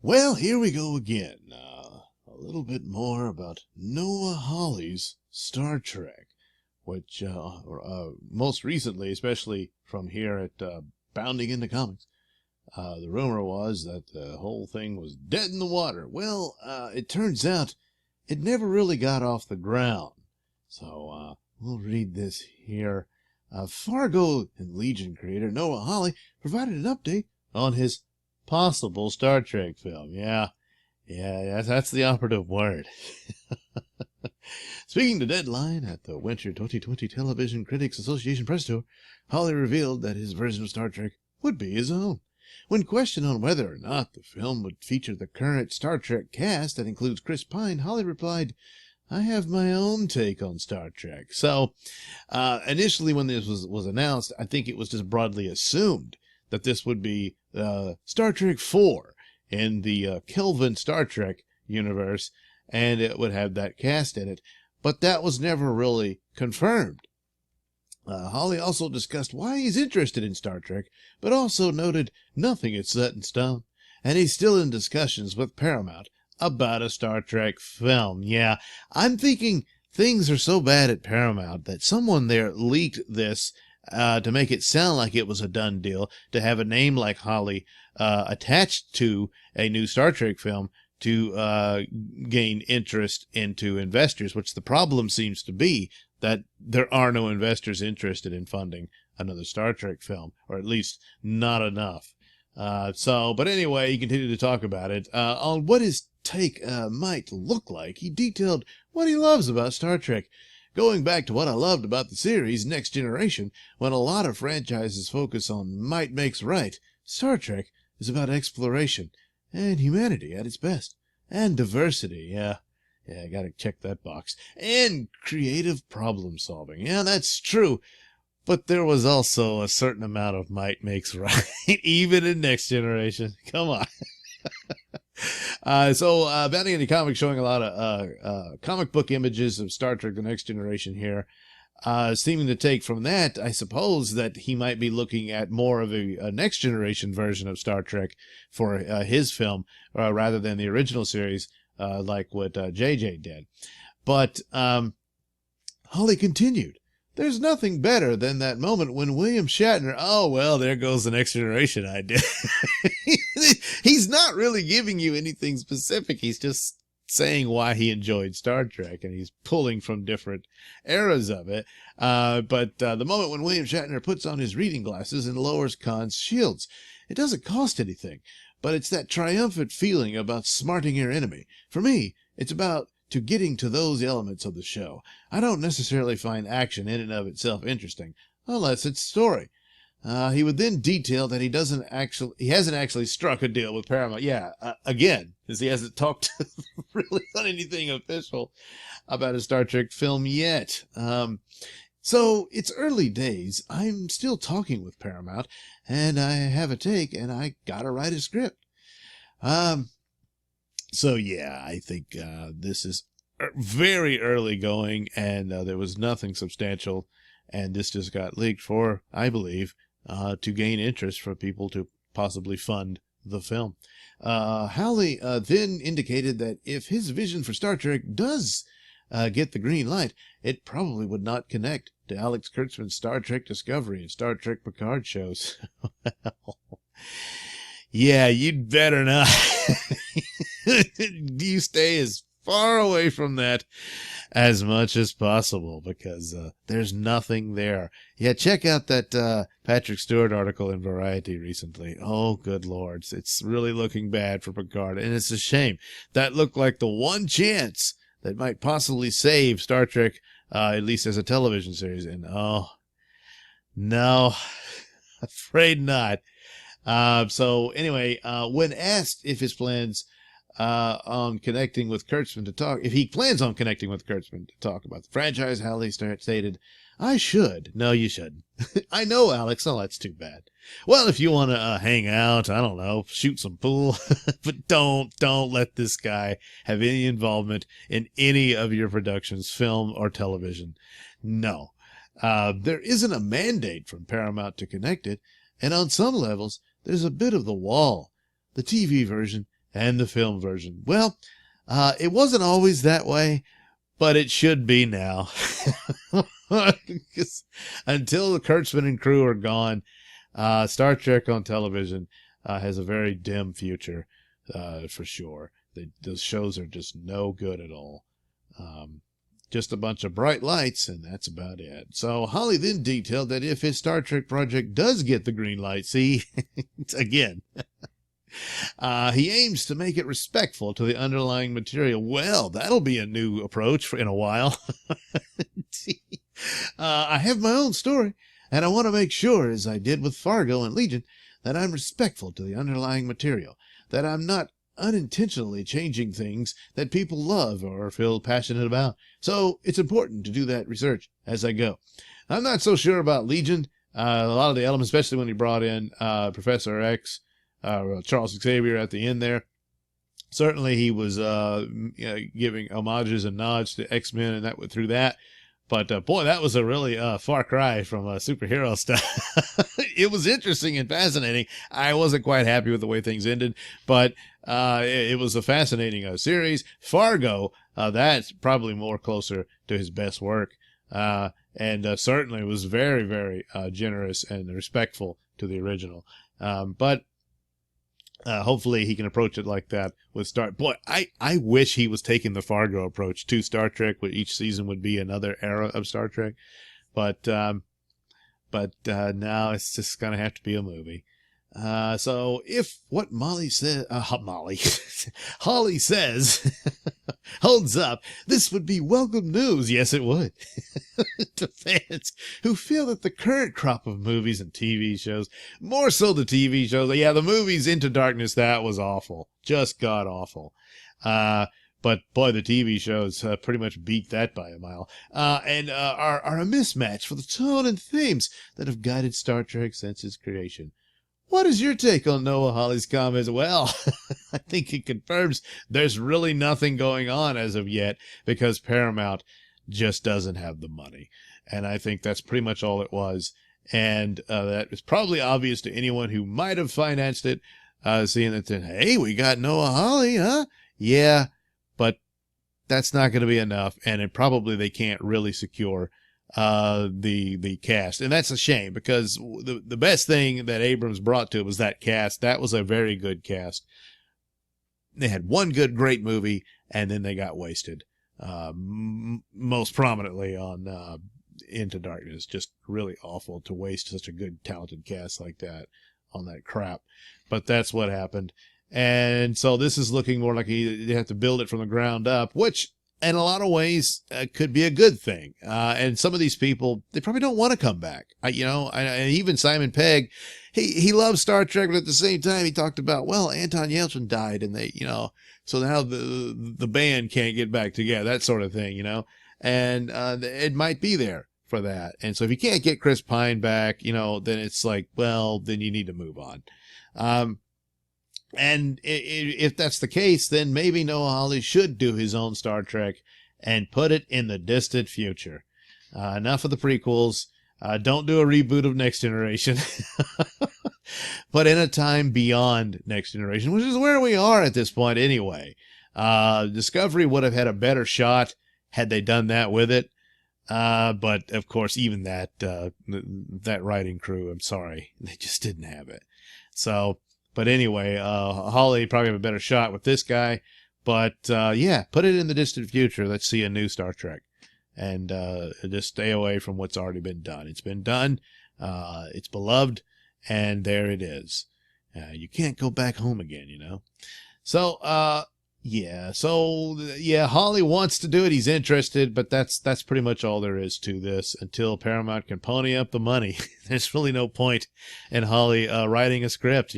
Well, here we go again. A little bit more about Noah Hawley's Star Trek, which most recently, especially from here at Bounding into Comics, the rumor was that the whole thing was dead in the water. Well, it turns out it never really got off the ground. So we'll read this here. Fargo and Legion creator Noah Hawley provided an update on his possible Star Trek film. Yeah, that's the operative word. Speaking to Deadline at the Winter 2020 Television Critics Association press tour, Hawley revealed that his version of Star Trek would be his own. When questioned on whether or not the film would feature the current Star Trek cast that includes Chris Pine, Hawley replied, "I have my own take on Star Trek." So, initially when this was announced, I think it was just broadly assumed that this would be Star Trek 4 in the Kelvin Star Trek universe, and it would have that cast in it. But that was never really confirmed. Hawley also discussed why he's interested in Star Trek, but also noted nothing is set in stone, and he's still in discussions with Paramount about a Star Trek film. Yeah, I'm thinking things are so bad at Paramount that someone there leaked this to make it sound like it was a done deal, to have a name like Hawley attached to a new Star Trek film to gain interest into investors, which the problem seems to be that there are no investors interested in funding another Star Trek film, or at least not enough. But anyway, he continued to talk about it. On what his take might look like, he detailed what he loves about Star Trek. Going back to what I loved about the series Next Generation, when a lot of franchises focus on might makes right, Star Trek is about exploration and humanity at its best, and diversity. Yeah, I gotta check that box. And creative problem solving. Yeah, that's true. But there was also a certain amount of might makes right, even in Next Generation. Come on. Bounding into Comics showing a lot of comic book images of Star Trek The Next Generation here. Seeming to take from that, I suppose, that he might be looking at more of a Next Generation version of Star Trek for his film, rather than the original series, like what JJ did. But Hawley continued, "There's nothing better than that moment when William Shatner," oh, well, there goes the Next Generation idea. He's not really giving you anything specific. He's just saying why he enjoyed Star Trek, and he's pulling from different eras of it. But the moment when William Shatner puts on his reading glasses and lowers Khan's shields, it doesn't cost anything, but it's that triumphant feeling about smarting your enemy. For me, it's about getting to those elements of the show. I don't necessarily find action in and of itself interesting, unless it's story. He would then detail that he hasn't actually struck a deal with Paramount. Yeah, again, because he hasn't talked really on anything official about a Star Trek film yet. So it's early days. I'm still talking with Paramount, and I have a take, and I gotta write a script. So yeah, I think this is very early going, and there was nothing substantial, and this just got leaked for, I believe, to gain interest for people to possibly fund the film. Hawley then indicated that if his vision for Star Trek does get the green light, it probably would not connect to Alex Kurtzman's Star Trek Discovery and Star Trek Picard shows. Yeah, you'd better not. You stay as far away from that as much as possible, because there's nothing there. Yeah, check out that Patrick Stewart article in Variety recently. Oh, good lords. It's really looking bad for Picard, and it's a shame. That looked like the one chance that might possibly save Star Trek, at least as a television series. And oh, no, afraid not. So anyway, when asked if his plans on connecting with Kurtzman to talk, if he plans on connecting with Kurtzman to talk about the franchise, Hawley stated, "I should." No, you shouldn't. I know, Alex. Oh, that's too bad. Well, if you want to hang out, I don't know, shoot some pool, but don't let this guy have any involvement in any of your productions, film or television. No. There isn't a mandate from Paramount to connect it, and on some levels, there's a bit of the wall. The TV version and the film version. Well, it wasn't always that way, but it should be now. Until the Kurtzman and crew are gone, Star Trek on television has a very dim future, for sure. Those shows are just no good at all. Just a bunch of bright lights, and that's about it. So Hawley then detailed that if his Star Trek project does get the green light, see, again, he aims to make it respectful to the underlying material. Well, that'll be a new approach in a while. I have my own story, and I want to make sure, as I did with Fargo and Legion, that I'm respectful to the underlying material, that I'm not unintentionally changing things that people love or feel passionate about. So it's important to do that research as I go. I'm not so sure about Legion. A lot of the elements, especially when he brought in Professor X, Charles Xavier at the end there. Certainly he was giving homages and nods to X-Men, and that went through that. But boy, that was a really far cry from superhero stuff. It was interesting and fascinating. I wasn't quite happy with the way things ended, but it was a fascinating series. Fargo, that's probably more closer to his best work, and certainly was very, very generous and respectful to the original. But hopefully he can approach it like that with Star. Boy, I wish he was taking the Fargo approach to Star Trek, where each season would be another era of Star Trek. But now it's just gonna have to be a movie. So if what Hawley says holds up, this would be welcome news. Yes, it would. To fans who feel that the current crop of movies and TV shows, more so the TV shows, yeah, the movies Into Darkness, that was awful. Just god awful. But boy, the TV shows pretty much beat that by a mile, and are a mismatch for the tone and themes that have guided Star Trek since its creation. What is your take on Noah Hawley's comments? Well, I think it confirms there's really nothing going on as of yet, because Paramount just doesn't have the money. And I think that's pretty much all it was. And that is probably obvious to anyone who might have financed it, seeing that, hey, we got Noah Hawley, huh? Yeah, but that's not going to be enough. And they can't really secure the cast, and that's a shame, because the best thing that Abrams brought to it was that cast. That was a very good cast. They had one great movie, and then they got wasted, most prominently on Into Darkness. Just really awful to waste such a good, talented cast like that on that crap, but that's what happened. And so this is looking more like you have to build it from the ground up, which in a lot of ways could be a good thing. And some of these people, they probably don't want to come back. Even Simon Pegg, he loves Star Trek, but at the same time, he talked about, well, Anton Yelchin died, and so now the band can't get back together, that sort of thing, and it might be there for that. And so if you can't get Chris Pine back, then it's like, well, then you need to move on. And if that's the case, then maybe Noah Hawley should do his own Star Trek and put it in the distant future. Enough of the prequels. Don't do a reboot of Next Generation. But in a time beyond Next Generation, which is where we are at this point anyway. Discovery would have had a better shot had they done that with it. But of course, even that writing crew, I'm sorry, they just didn't have it. So, but anyway, Hawley probably have a better shot with this guy. But yeah, put it in the distant future. Let's see a new Star Trek. And just stay away from what's already been done. It's been done. It's beloved. And there it is. You can't go back home again, So, yeah, Hawley wants to do it. He's interested, but that's pretty much all there is to this until Paramount can pony up the money. There's really no point in Hawley writing a script,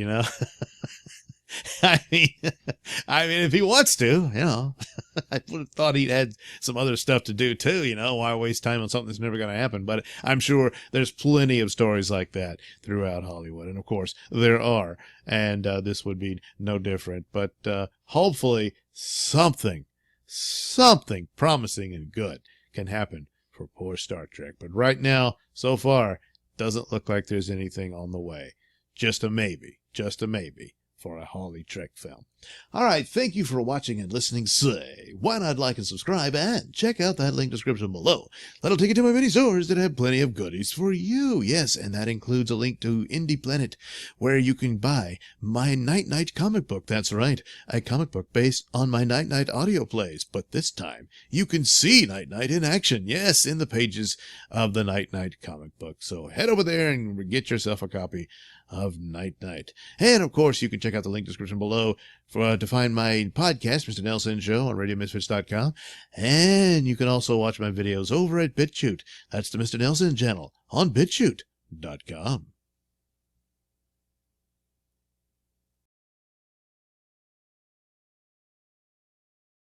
I mean, if he wants to, I would have thought he'd had some other stuff to do too, why waste time on something that's never going to happen? But I'm sure there's plenty of stories like that throughout Hollywood. And of course there are, and this would be no different, but hopefully something promising and good can happen for poor Star Trek. But right now, so far, doesn't look like there's anything on the way. Just a maybe. for a Hawley Trek film. All right, thank you for watching and listening. Say, why not like and subscribe and check out that link description below. That'll take you to my mini stores that have plenty of goodies for you. Yes, and that includes a link to Indie Planet, where you can buy my Night Night comic book. That's right, a comic book based on my Night Night audio plays, but this time you can see Night Night in action. Yes, in the pages of the Night Night comic book. So head over there and get yourself a copy of Night Night. And of course, you can check out the link description below to find my podcast, Mr Nailsin Show, on RadioMisfits.com. And you can also watch my videos over at BitChute. That's the Mr Nailsin channel on BitChute.com.